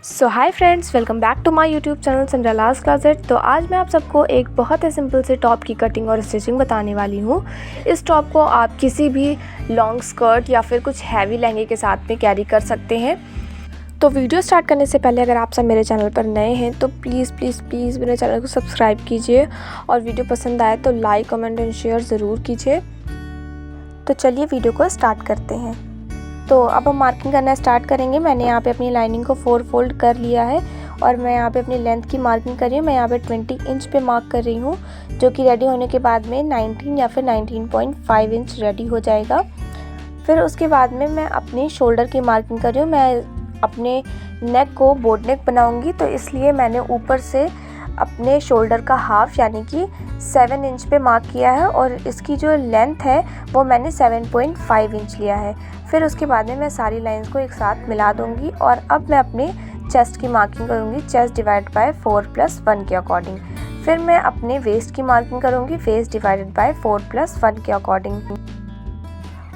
So hi friends, welcome back to my YouTube channel Cinderella's closet. तो आज मैं आप सबको एक बहुत ही सिंपल से टॉप की कटिंग और स्टिचिंग बताने वाली हूँ। इस टॉप को आप किसी भी लॉन्ग स्कर्ट या फिर कुछ हैवी लहंगे के साथ में कैरी कर सकते हैं। तो वीडियो स्टार्ट करने से पहले अगर आप सब मेरे चैनल पर नए हैं तो प्लीज़ मेरे चैनल को सब्सक्राइब कीजिए और वीडियो पसंद आए तो लाइक, कमेंट एंड शेयर ज़रूर कीजिए। तो चलिए वीडियो को स्टार्ट करते हैं। तो अब हम मार्किंग करना स्टार्ट करेंगे। मैंने यहाँ पे अपनी लाइनिंग को 4 फोल्ड कर लिया है और मैं यहाँ पे अपनी लेंथ की मार्किंग कर रही हूँ। मैं यहाँ पे 20 इंच पे मार्क कर रही हूँ, जो कि रेडी होने के बाद में 19 या फिर 19.5 इंच रेडी हो जाएगा। फिर उसके बाद में मैं अपनी शोल्डर की मार्किंग कर रही हूँ। मैं अपने नेक को बोट नेक बनाऊँगी, तो इसलिए मैंने ऊपर से अपने शोल्डर का हाफ यानी कि 7 इंच पे मार्क किया है और इसकी जो लेंथ है वो मैंने 7.5 इंच लिया है। फिर उसके बाद में मैं सारी लाइंस को एक साथ मिला दूंगी और अब मैं अपने चेस्ट की मार्किंग करूंगी, चेस्ट डिवाइड बाय 4+1 के अकॉर्डिंग। फिर मैं अपने वेस्ट की मार्किंग करूंगी, वेस्ट डिवाइडेड बाय 4+1 के अकॉर्डिंग।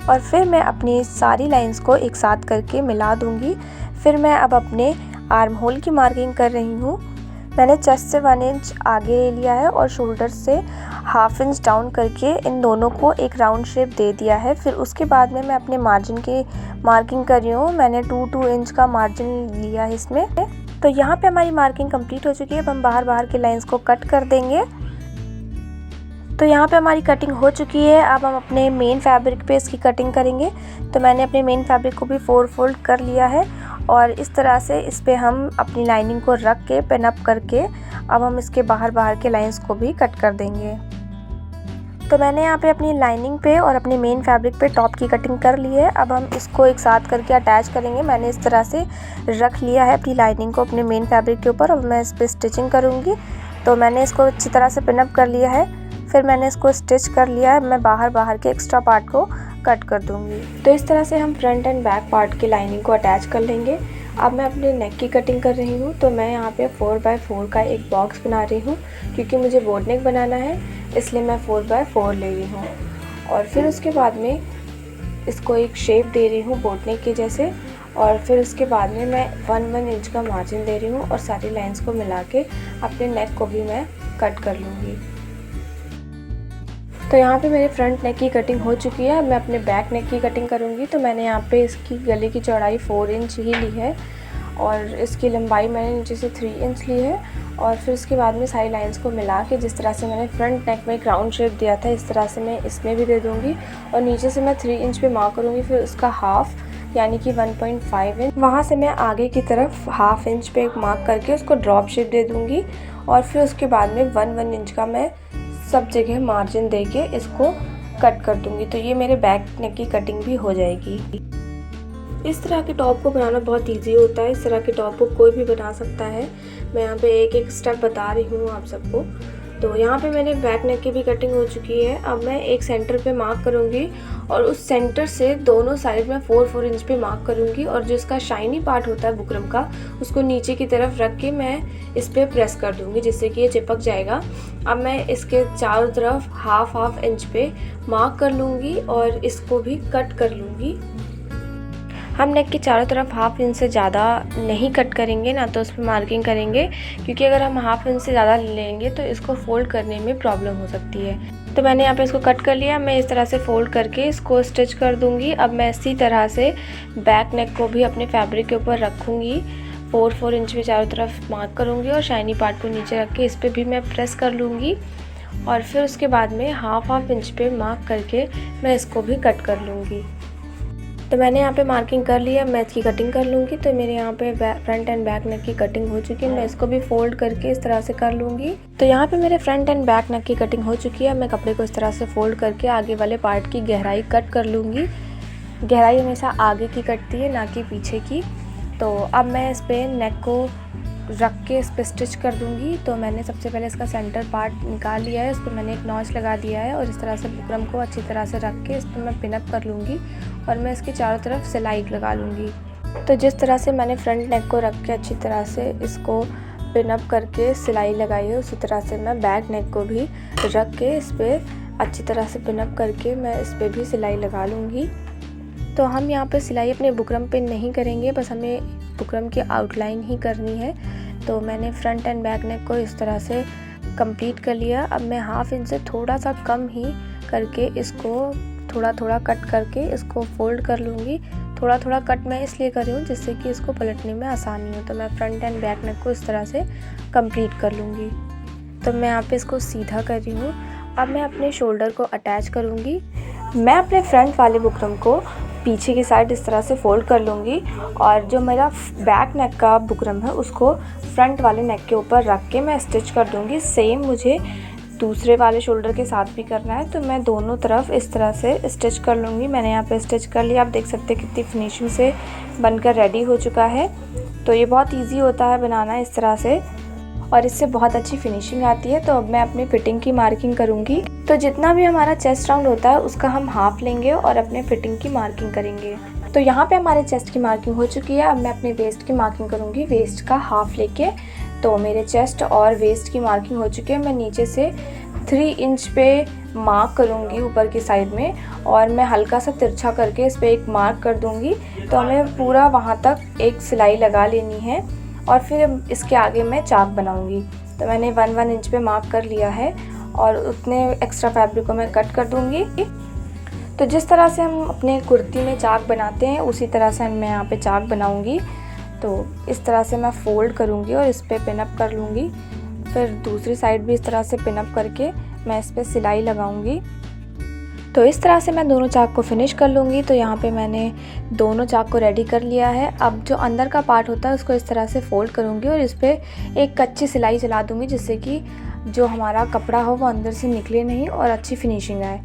और फिर मैं अपनी सारी लाइंस को एक साथ करके मिला दूंगी। फिर मैं अब अपने आर्म होल की मार्किंग कर रही हूँ। मैंने चेस्ट से 1 इंच आगे ले लिया है और शोल्डर से ½ इंच डाउन करके इन दोनों को एक राउंड शेप दे दिया है। फिर उसके बाद में मैं अपने मार्जिन की मार्किंग कर रही हूँ। मैंने 2 इंच का मार्जिन लिया है इसमें। तो यहाँ पे हमारी मार्किंग कंप्लीट हो चुकी है। अब हम बाहर के लाइंस को कट कर देंगे। तो यहाँ पे हमारी कटिंग हो चुकी है। अब हम अपने मेन फैब्रिक पे इसकी कटिंग करेंगे। तो मैंने अपने मेन फैब्रिक को भी 4 फोल्ड कर लिया है और इस तरह से इस पे हम अपनी लाइनिंग को रख के पिन अप करके अब हम इसके बाहर के लाइंस को भी कट कर देंगे। तो मैंने यहाँ पे अपनी लाइनिंग पे और अपने मेन फैब्रिक पे टॉप की कटिंग कर ली है। अब हम इसको एक साथ करके अटैच करेंगे। मैंने इस तरह से रख लिया है अपनी लाइनिंग को अपने मेन फैब्रिक के ऊपर। अब मैं इस पर स्टिचिंग करूँगी। तो मैंने इसको अच्छी तरह से पिन अप कर लिया है। फिर मैंने इसको स्टिच कर लिया है। मैं बाहर के एक्स्ट्रा पार्ट को कट कर दूंगी। तो इस तरह से हम फ्रंट एंड बैक पार्ट की लाइनिंग को अटैच कर लेंगे। अब मैं अपने नेक की कटिंग कर रही हूँ। तो मैं यहाँ पे 4x4 का एक बॉक्स बना रही हूँ, क्योंकि मुझे बोट नेक बनाना है, इसलिए मैं 4x4 ले रही हूँ। और फिर उसके बाद में इसको एक शेप दे रही हूँ बोट नेक के जैसे। और फिर उसके बाद में मैं 1 इंच का मार्जिन दे रही हूँ और सारी लाइन्स को मिला के अपने नेक को भी मैं कट कर लूँगी। तो यहाँ पे मेरे फ्रंट नेक की कटिंग हो चुकी है। अब मैं अपने बैक नेक की कटिंग करूँगी। तो मैंने यहाँ पे इसकी गले की चौड़ाई 4 इंच ही ली है और इसकी लंबाई मैंने नीचे से 3 इंच ली है। और फिर उसके बाद में सारी लाइंस को मिला के जिस तरह से मैंने फ्रंट नेक में एक राउंड शेप दिया था, इस तरह से मैं इसमें भी दे दूँगी। और नीचे से मैं 3 इंच पे मार्क करूँगी। फिर उसका हाफ यानी कि 1.5 इंच, वहाँ से मैं आगे की तरफ ½ इंच पे एक मार्क करके उसको ड्रॉप शेप दे दूँगी। और फिर उसके बाद में 1 इंच का मैं सब जगह मार्जिन देके इसको कट कर दूंगी। तो ये मेरे बैक नेक की कटिंग भी हो जाएगी। इस तरह के टॉप को बनाना बहुत इजी होता है। इस तरह के टॉप को कोई भी बना सकता है। मैं यहाँ पे एक स्टेप बता रही हूँ आप सबको। तो यहाँ पे मैंने बैक नेक की भी कटिंग हो चुकी है। अब मैं एक सेंटर पे मार्क करूँगी और उस सेंटर से दोनों साइड में 4 इंच पे मार्क करूँगी और जो इसका शाइनी पार्ट होता है बुकरम का, उसको नीचे की तरफ रख के मैं इस पर प्रेस कर दूँगी, जिससे कि ये चिपक जाएगा। अब मैं इसके चारों तरफ ½ इंच पे मार्क कर लूँगी और इसको भी कट कर लूँगी। हम नेक के चारों तरफ ½ इंच से ज़्यादा नहीं कट करेंगे, ना तो उस पर मार्किंग करेंगे, क्योंकि अगर हम ½ इंच से ज़्यादा लेंगे तो इसको फोल्ड करने में प्रॉब्लम हो सकती है। तो मैंने यहाँ पे इसको कट कर लिया। मैं इस तरह से फोल्ड करके इसको स्टिच कर दूँगी। अब मैं इसी तरह से बैक नेक को भी अपने फैब्रिक के ऊपर रखूँगी। 4 इंच पे चारों तरफ मार्क करूँगी और शाइनी पार्ट को नीचे रख के इस पर भी मैं प्रेस कर लूँगी। और फिर उसके बाद में ½ इंच पे मार्क करके मैं इसको भी कट कर लूँगी। तो मैंने यहाँ पे मार्किंग कर लिया। मैं इसकी कटिंग कर लूँगी। तो मेरे यहाँ पे फ्रंट एंड बैक नेक की कटिंग हो चुकी है। मैं इसको भी फोल्ड करके इस तरह से कर लूँगी। तो यहाँ पे मेरे फ्रंट एंड बैक नेक की कटिंग हो चुकी है। मैं कपड़े को इस तरह से फोल्ड करके आगे वाले पार्ट की गहराई कट कर लूँगी। गहराई हमेशा आगे की कटती है, ना कि पीछे की। तो अब मैं इस पर नेक को रख के इस पर स्टिच कर दूंगी। तो मैंने सबसे पहले इसका सेंटर पार्ट निकाल लिया है। इस पर मैंने एक नॉच लगा दिया है और इस तरह से बुकरम को अच्छी तरह से रख के इस पर मैं पिन अप कर लूँगी और मैं इसके चारों तरफ सिलाई लगा लूँगी। तो जिस तरह से मैंने फ्रंट नेक को रख के अच्छी तरह से इसको पिन अप करके सिलाई लगाई है, उसी तरह से मैं बैक नेक को भी रख के इस पर अच्छी तरह से पिन अप करके मैं इस पर भी सिलाई लगा लूँगी। तो हम यहाँ पे सिलाई अपने बुकरम पे नहीं करेंगे, बस हमें बुकरम की आउटलाइन ही करनी है। तो मैंने फ्रंट एंड बैक नेक को इस तरह से कंप्लीट कर लिया। अब मैं हाफ इंच से थोड़ा सा कम ही करके इसको थोड़ा थोड़ा कट करके इसको फोल्ड कर लूँगी। थोड़ा थोड़ा कट मैं इसलिए कर रही हूँ जिससे कि इसको पलटने में आसानी हो। तो मैं फ्रंट एंड बैक नेक को इस तरह से कंप्लीट कर लूँगी। तो मैं यहाँ पे इसको सीधा कर रही हूँ। अब मैं अपने शोल्डर को अटैच करूँगी। मैं अपने फ्रंट वाले बुकरम को पीछे की साइड इस तरह से फोल्ड कर लूँगी और जो मेरा बैक नेक का बुकरम है उसको फ्रंट वाले नेक के ऊपर रख के मैं स्टिच कर दूँगी। सेम मुझे दूसरे वाले शोल्डर के साथ भी करना है। तो मैं दोनों तरफ इस तरह से स्टिच कर लूँगी। मैंने यहाँ पे स्टिच कर लिया। आप देख सकते हैं कितनी फिनिशिंग से बनकर रेडी हो चुका है। तो ये बहुत ईजी होता है बनाना इस तरह से और इससे बहुत अच्छी फिनिशिंग आती है। तो अब मैं अपनी फिटिंग की मार्किंग करूँगी। तो जितना भी हमारा चेस्ट राउंड होता है उसका हम हाफ लेंगे और अपने फिटिंग की मार्किंग करेंगे। तो यहाँ पे हमारे चेस्ट की मार्किंग हो चुकी है। अब मैं अपने वेस्ट की मार्किंग करूँगी, वेस्ट का हाफ लेके। तो मेरे चेस्ट और वेस्ट की मार्किंग हो चुकी है। मैं नीचे से 3 इंच पे मार्क करूँगी ऊपर की साइड में और मैं हल्का सा तिरछा करके इस पर एक मार्क कर दूँगी। तो हमें पूरा वहाँ तक एक सिलाई लगा लेनी है और फिर इसके आगे मैं चाक बनाऊँगी। तो मैंने 1 इंच पे मार्क कर लिया है और उतने एक्स्ट्रा फैब्रिक को मैं कट कर दूँगी। तो जिस तरह से हम अपने कुर्ती में चाक बनाते हैं उसी तरह से मैं यहाँ पे चाक बनाऊँगी। तो इस तरह से मैं फ़ोल्ड करूँगी और इस पर पिन अप कर लूँगी। फिर दूसरी साइड भी इस तरह से पिन अप करके मैं इस पर सिलाई लगाऊँगी। तो इस तरह से मैं दोनों चाक को फिनिश कर लूँगी। तो यहाँ पे मैंने दोनों चाक को रेडी कर लिया है। अब जो अंदर का पार्ट होता है उसको इस तरह से फ़ोल्ड करूँगी और इस पर एक कच्ची सिलाई चला दूँगी जिससे कि जो हमारा कपड़ा हो वो अंदर से निकले नहीं और अच्छी फिनिशिंग आए।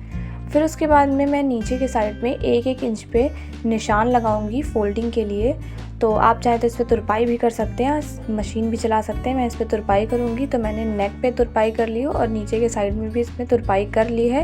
फिर उसके बाद में मैं नीचे के साइड में 1-1 इंच पे निशान लगाऊंगी फोल्डिंग के लिए। तो आप चाहे तो इस पर तुरपाई भी कर सकते हैं, मशीन भी चला सकते हैं। मैं इस पर तुरपाई करूंगी। तो मैंने नेक पे तुरपाई कर ली और नीचे के साइड में भी इसमें तुरपाई कर ली है।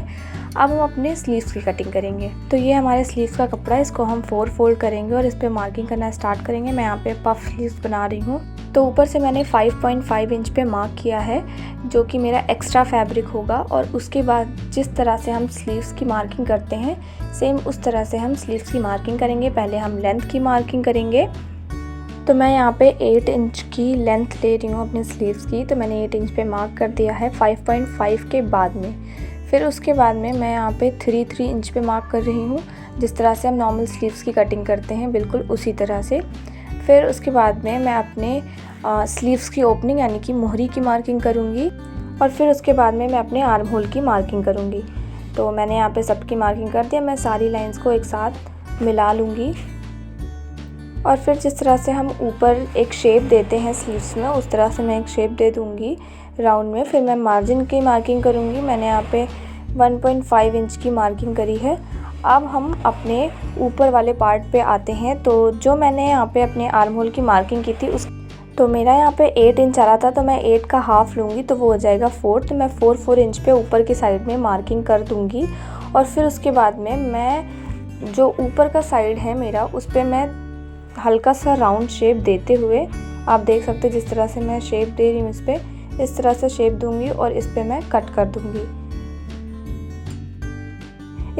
अब हम अपने स्लीव्स की कटिंग करेंगे। तो ये हमारे स्लीव्स का कपड़ा है, इसको हम 4 फोल्ड करेंगे और इस पर मार्किंग करना स्टार्ट करेंगे। मैं यहाँ पे पफ स्लीव्स बना रही हूँ। तो ऊपर से मैंने 5.5 इंच पे मार्क किया है जो कि मेरा एक्स्ट्रा फैब्रिक होगा। और उसके बाद जिस तरह से हम स्लीव्स की मार्किंग करते हैं सेम उस तरह से हम स्लीव्स की मार्किंग करेंगे। पहले हम लेंथ की मार्किंग करेंगे। तो मैं यहाँ पे 8 इंच की लेंथ ले रही हूँ अपने स्लीव्स की। तो मैंने 8 इंच पे मार्क कर दिया है 5.5 के बाद में। फिर उसके बाद में मैं यहाँ पे 3 इंच पे मार्क कर रही हूँ, जिस तरह से हम नॉर्मल स्लीव्स की कटिंग करते हैं बिल्कुल उसी तरह से। फिर उसके बाद में मैं अपने स्लीव्स की ओपनिंग यानी कि मोहरी की मार्किंग करूँगी और फिर उसके बाद में मैं अपने आर्म होल की मार्किंग करूँगी। तो मैंने यहाँ पे सबकी मार्किंग कर दिया। मैं सारी लाइंस को एक साथ मिला लूँगी और फिर जिस तरह से हम ऊपर एक शेप देते हैं स्लीव्स में उस तरह से मैं एक शेप दे दूँगी राउंड में। फिर मैं मार्जिन की मार्किंग करूँगी। मैंने यहाँ पे 1.5 इंच की मार्किंग करी है। अब हम अपने ऊपर वाले पार्ट पे आते हैं। तो जो मैंने यहाँ पे अपने आर्म होल की मार्किंग की थी तो मेरा यहाँ पे 8 इंच आ रहा था, तो मैं 8 का हाफ़ लूँगी तो वो हो जाएगा 4। तो मैं 4 इंच पे ऊपर की साइड में मार्किंग कर दूँगी और फिर उसके बाद में मैं जो ऊपर का साइड है मेरा उस पर मैं हल्का सा राउंड शेप देते हुए, आप देख सकते हैं जिस तरह से मैं शेप दे रही हूँ इस पर, इस तरह से शेप दूँगी और इस पर मैं कट कर दूँगी।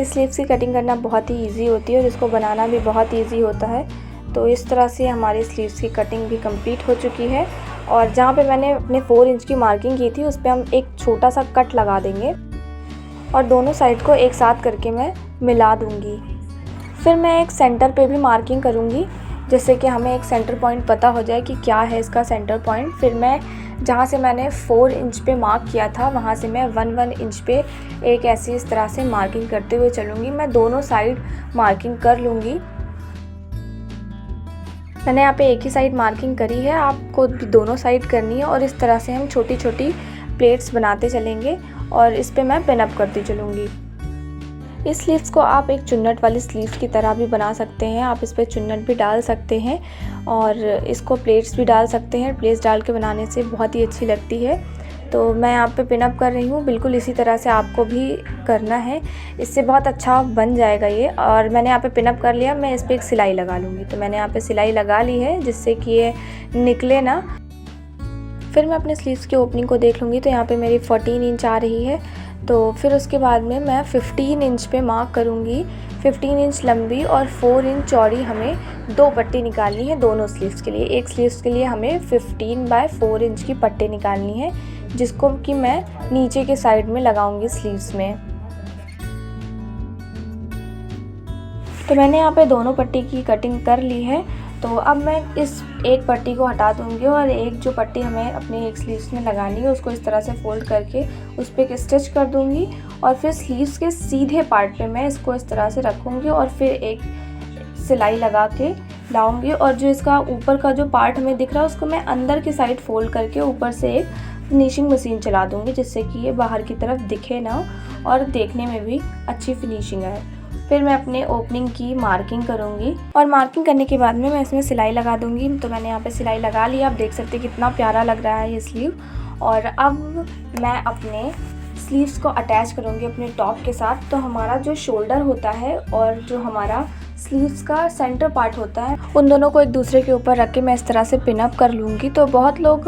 इस स्लीव्स की कटिंग करना बहुत ही इजी होती है और इसको बनाना भी बहुत इजी होता है। तो इस तरह से हमारी स्लीव्स की कटिंग भी कंप्लीट हो चुकी है। और जहाँ पे मैंने अपने 4 इंच की मार्किंग की थी उस पर हम एक छोटा सा कट लगा देंगे और दोनों साइड को एक साथ करके मैं मिला दूँगी। फिर मैं एक सेंटर पे भी मार्किंग करूँगी जिससे कि हमें एक सेंटर पॉइंट पता हो जाए कि क्या है इसका सेंटर पॉइंट। फिर मैं जहाँ से मैंने 4 इंच पे मार्क किया था वहाँ से मैं 1 इंच पे एक ऐसी इस तरह से मार्किंग करते हुए चलूँगी। मैं दोनों साइड मार्किंग कर लूँगी। मैंने यहाँ पे एक ही साइड मार्किंग करी है, आपको भी दोनों साइड करनी है। और इस तरह से हम छोटी छोटी प्लेट्स बनाते चलेंगे और इस पे मैं पिन अप करती चलूँगी। इस स्लीव्स को आप एक चुन्नट वाली स्लीव्स की तरह भी बना सकते हैं। आप इस पर चुन्नट भी डाल सकते हैं और इसको प्लेट्स भी डाल सकते हैं। प्लेट्स डाल के बनाने से बहुत ही अच्छी लगती है। तो मैं यहाँ पे पिन अप कर रही हूँ, बिल्कुल इसी तरह से आपको भी करना है, इससे बहुत अच्छा बन जाएगा ये। और मैंने यहाँ पे पिन अप कर लिया, मैं इस पर एक सिलाई लगा लूँगी। तो मैंने यहाँ पे सिलाई लगा ली है जिससे कि ये निकले ना। फिर मैं अपने स्लीव्स की ओपनिंग को देख लूँगी। तो यहाँ पे मेरी 14 इंच आ रही है। तो फिर उसके बाद में मैं 15 इंच पे मार्क करूँगी। 15 इंच लंबी और 4 इंच चौड़ी हमें 2 पट्टी निकालनी है दोनों स्लीव्स के लिए। एक स्लीव्स के लिए हमें 15 बाय 4 इंच की पट्टी निकालनी है, जिसको कि मैं नीचे के साइड में लगाऊंगी स्लीव्स में। तो मैंने यहाँ पे दोनों पट्टी की कटिंग कर ली है। तो अब मैं इस एक पट्टी को हटा दूंगी और एक जो पट्टी हमें अपने एक स्लीव्स में लगानी है उसको इस तरह से फोल्ड करके उस पर एक स्टिच कर दूंगी और फिर स्लीव्स के सीधे पार्ट पे मैं इसको इस तरह से रखूँगी और फिर एक सिलाई लगा के लाऊंगी। और जो इसका ऊपर का जो पार्ट हमें दिख रहा है उसको मैं अंदर की साइड फोल्ड करके ऊपर से एक फिनिशिंग मशीन चला दूंगी, जिससे कि ये बाहर की तरफ दिखे ना और देखने में भी अच्छी फिनिशिंग आए। फिर मैं अपने ओपनिंग की मार्किंग करूँगी और मार्किंग करने के बाद में मैं इसमें सिलाई लगा दूँगी। तो मैंने यहाँ पे सिलाई लगा लिया, आप देख सकते हैं कितना प्यारा लग रहा है ये स्लीव। और अब मैं अपने स्लीव्स को अटैच करूँगी अपने टॉप के साथ। तो हमारा जो शोल्डर होता है और जो हमारा स्लीव्स का सेंटर पार्ट होता है उन दोनों को एक दूसरे के ऊपर रख के मैं इस तरह से पिन अप कर लूँगी। तो बहुत लोग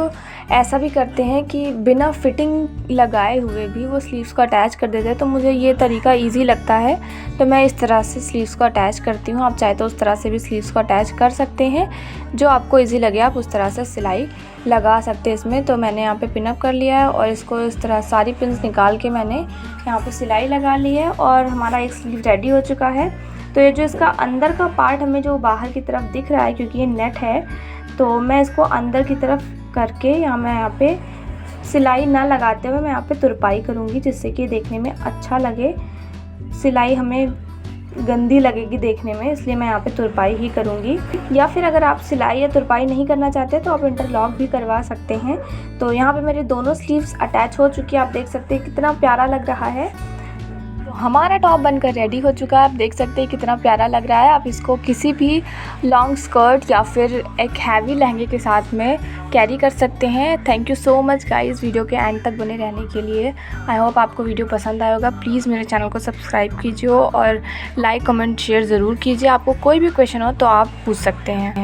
ऐसा भी करते हैं कि बिना फिटिंग लगाए हुए भी वो स्लीव्स को अटैच कर देते हैं। तो मुझे ये तरीका इजी लगता है, तो मैं इस तरह से स्लीव्स को अटैच करती हूँ। आप चाहे तो उस तरह से भी स्लीव्स को अटैच कर सकते हैं, जो आपको ईजी लगे आप उस तरह से सिलाई लगा सकते हैं इसमें। तो मैंने यहाँ पे पिन अप कर लिया है और इसको इस तरह सारी पिन्स निकाल के मैंने यहाँ पे सिलाई लगा ली है और हमारा एक स्लीव रेडी हो चुका है। तो ये जो इसका अंदर का पार्ट हमें जो बाहर की तरफ दिख रहा है, क्योंकि ये नेट है, तो मैं इसको अंदर की तरफ करके यहाँ पे सिलाई ना लगाते हुए मैं यहाँ पे तुरपाई करूँगी, जिससे कि देखने में अच्छा लगे। सिलाई हमें गंदी लगेगी देखने में, इसलिए मैं यहाँ पे तुरपाई ही करूँगी। या फिर अगर आप सिलाई या तुरपाई नहीं करना चाहते तो आप इंटरलॉक भी करवा सकते हैं। तो यहाँ पे मेरे दोनों स्लीव्स अटैच हो चुकी है, आप देख सकते हैं कितना प्यारा लग रहा है। हमारा टॉप बनकर रेडी हो चुका है, आप देख सकते हैं कितना प्यारा लग रहा है। आप इसको किसी भी लॉन्ग स्कर्ट या फिर एक हैवी लहंगे के साथ में कैरी कर सकते हैं। Thank you so much guys video के एंड तक बने रहने के लिए। आई होप आपको वीडियो पसंद आया होगा। प्लीज़ मेरे चैनल को सब्सक्राइब कीजिए और लाइक कमेंट शेयर ज़रूर कीजिए। आपको कोई भी क्वेश्चन हो तो आप पूछ सकते हैं।